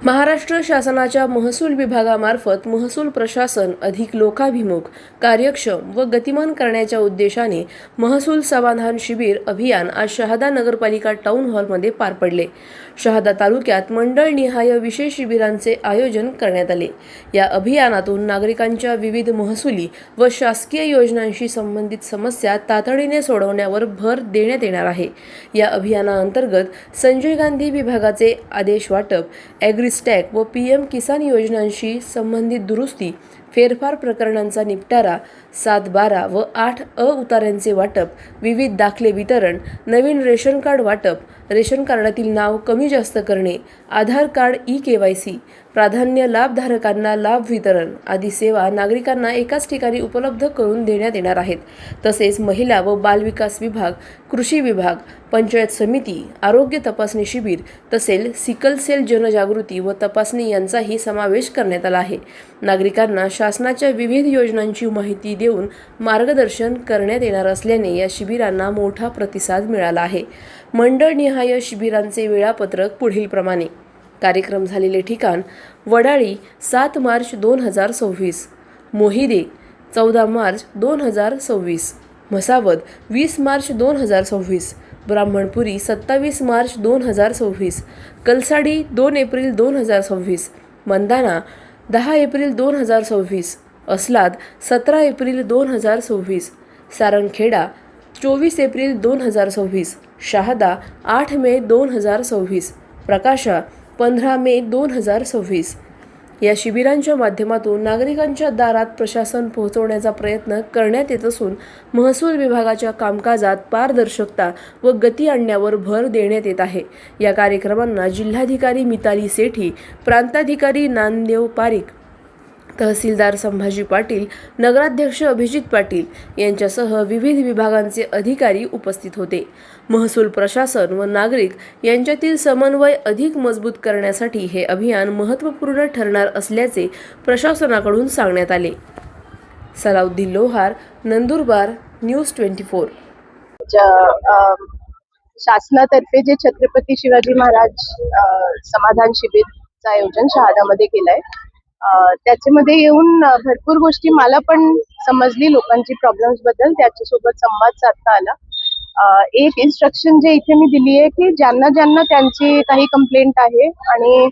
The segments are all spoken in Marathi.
महाराष्ट्र शासनाच्या महसूल विभागामार्फत महसूल प्रशासन अधिक लोकाभिमुख, कार्यक्षम व गतिमान करण्याच्या उद्देशाने महसूल समाधान शिबिर अभियान आज शहादा नगरपालिका टाउन हॉलमध्ये पार पडले। शहादा तालुक्यात मंडळनिहाय विशेष शिबिरांचे आयोजन करण्यात आले। या अभियानातून नागरिकांच्या विविध महसुली व शासकीय योजनांशी संबंधित समस्या तातडीने सोडवण्यावर भर देण्यात येणार आहे। या अभियानाअंतर्गत संजय गांधी विभागाचे आदेश वाटप, ॲग्रिस्टॅक व PM किसान योजनांशी संबंधित दुरुस्ती, फेरफार प्रकरणांचा निपटारा, 7-12 व 8 उतार्यांचे वाटप, विविध दाखले वितरण, नवीन रेशन कार्ड वाटप, रेशन कार्डातील नाव कमी जास्त करणे, आधार कार्ड KYC, प्राधान्य लाभधारकांना लाभ वितरण आदी सेवा नागरिकांना एकाच ठिकाणी उपलब्ध करून देण्यात येणार आहेत। तसेच महिला व बालविकास विभाग, कृषी विभाग, पंचायत समिती, आरोग्य तपासणी शिबिर तसेच सिकल सेल जनजागृती व तपासणी यांचाही समावेश करण्यात आला आहे। नागरिकांना शासनाच्या विविध योजनांची माहिती देऊन मार्गदर्शन करण्यात येणार असल्याने या शिबिरांना मोठा प्रतिसाद मिळाला आहे। मंडळनिहाय शिबिरांचे वेळापत्रक पुढीलप्रमाणे: कार्यक्रम झालेले ठिकाण: वडाळी 7 मार्च 2026, मोहिदे 14 मार्च 2026, म्हसावद 20 मार्च 2026, ब्राह्मणपुरी 27 मार्च 2026, कलसाडी 2 एप्रिल 2026, मंदाना 10 एप्रिल 2026, अस्लाद 17 एप्रिल 2026, सारंगखेडा 24 एप्रिल 2026, शहादा 8 मे 2026, प्रकाशा 15 मे 2026। या शिबिरांच्या माध्यमातून नागरिकांच्या दारात प्रशासन पोहोचवण्याचा प्रयत्न करण्यात येत असून महसूल विभागाच्या कामकाजात पारदर्शकता व गती आणण्यावर भर देण्यात येत आहे। या कार्यक्रमांना जिल्हाधिकारी मिताली सेठी, प्रांताधिकारी नामदेव पारिक, तहसीलदार संभाजी पाटील, नगराध्यक्ष अभिजित पाटील यांच्यासह विविध विभागांचे अधिकारी उपस्थित होते। महसूल प्रशासन व नागरिक यांच्यातील समन्वय अधिक मजबूत करण्यासाठी हे अभियान महत्त्वपूर्ण ठरणार असल्याचे प्रशासनाकडून सांगण्यात आले। सलाउद्दीन लोहार, नंदुरबार, न्यूज 24। शासनातर्फे जे छत्रपती शिवाजी महाराज समाधान शिबिरचं आयोजन शहादामध्ये केलंय, त्याच्यामध्ये येऊन भरपूर गोष्टी मला पण समजली, लोकांची प्रॉब्लेम्स बद्दल त्याच्यासोबत संवाद साधता आला। एक इन्स्ट्रक्शन जे इथे मी दिली आहे की ज्यांना त्यांची काही कंप्लेंट आहे आणि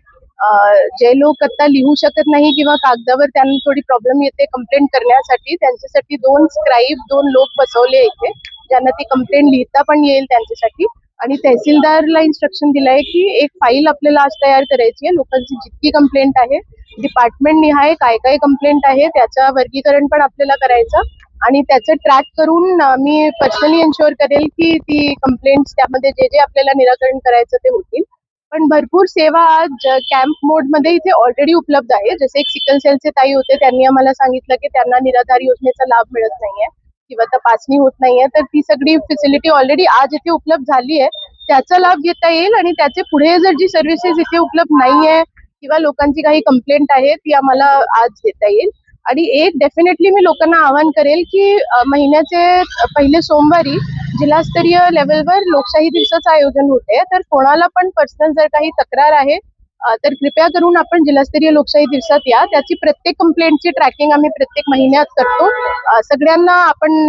जे लोक आता लिहू शकत नाही किंवा कागदावर त्यांना थोडी प्रॉब्लेम येते कंप्लेंट करण्यासाठी, त्यांच्यासाठी 2 स्क्राईब 2 लोक बसवले इथे, ज्यांना ती कंप्लेंट लिहिता पण येईल त्यांच्यासाठी। आणि तहसीलदारला इन्स्ट्रक्शन दिलंय की एक फाईल आपल्याला आज तयार करायची आहे, लोकांची जितकी कंप्लेंट आहे, डिपार्टमेंट निहाय काय काय कंप्लेंट आहे त्याचं वर्गीकरण पण आपल्याला करायचं आणि त्याचं ट्रॅक करून मी पर्सनली एन्श्योर करेल की ती कंप्लेंट्स त्यामध्ये जे आपल्याला निराकरण करायचं ते होतील। पण भरपूर सेवा आज कॅम्प मोड मध्ये इथे ऑलरेडी उपलब्ध आहे। जसे एक सिकल सेलचे ताई होते, त्यांनी आम्हाला सांगितलं की त्यांना निराधार योजनेचा लाभ मिळत नाहीये किंवा तपासणी होत नाहीये, तर ती सगळी फॅसिलिटी ऑलरेडी आज इथे उपलब्ध झाली आहे, त्याचा लाभ घेता येईल। आणि त्याचे पुढे जर जी सर्व्हिसेस इथे उपलब्ध नाहीये किंवा लोकांची काही कंप्लेंट आहे ती आम्हाला आज देता येईल। आणि एक डेफिनेटली मी लोकांना आवाहन करेल की महिन्याचे पहिले सोमवारी जिल्हास्तरीय लेवलवर लोकशाही दिवसाचं आयोजन होते, तर कोणाला पण पर्सनल जर काही तक्रार आहे तर कृपया करून आपण जिल्हास्तरीय लोकशाही दिवसात या। त्याची प्रत्येक कंप्लेंटची ट्रॅकिंग आम्ही प्रत्येक महिन्यात करतो। सगळ्यांना आपण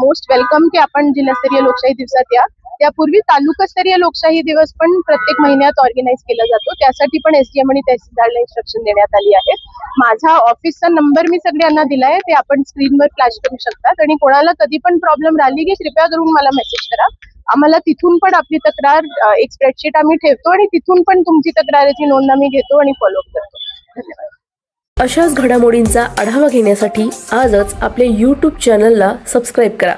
मोस्ट वेलकम की आपण जिल्हास्तरीय लोकशाही दिवसात या। त्यापूर्वी तालुकास्तरीय लोकशाही दिवस पण प्रत्येक महिन्यात ऑर्गनाईज केला जातो, त्यासाठी पण SDM आणि तहसीलदारला इन्स्ट्रक्शन देण्यात आली आहे। माझा ऑफिसचा नंबर मी सगळ्यांना दिलाय, ते आपण स्क्रीनवर फ्लॅश करू शकतात। आणि कोणाला कधी पण प्रॉब्लेम राहिली की कृपया करून मला मेसेज करा, आम्हाला तिथून पण आपली तक्रार एक स्प्रेडशीट आम्ही ठेवतो आणि तिथून पण तुमची तक्रारीची नोंद आम्ही घेतो आणि फॉलोअप करतो। धन्यवाद। अशाच घडामोडींचा आढावा घेण्यासाठी आजच आपल्या YouTube चॅनलला सबस्क्राईब करा।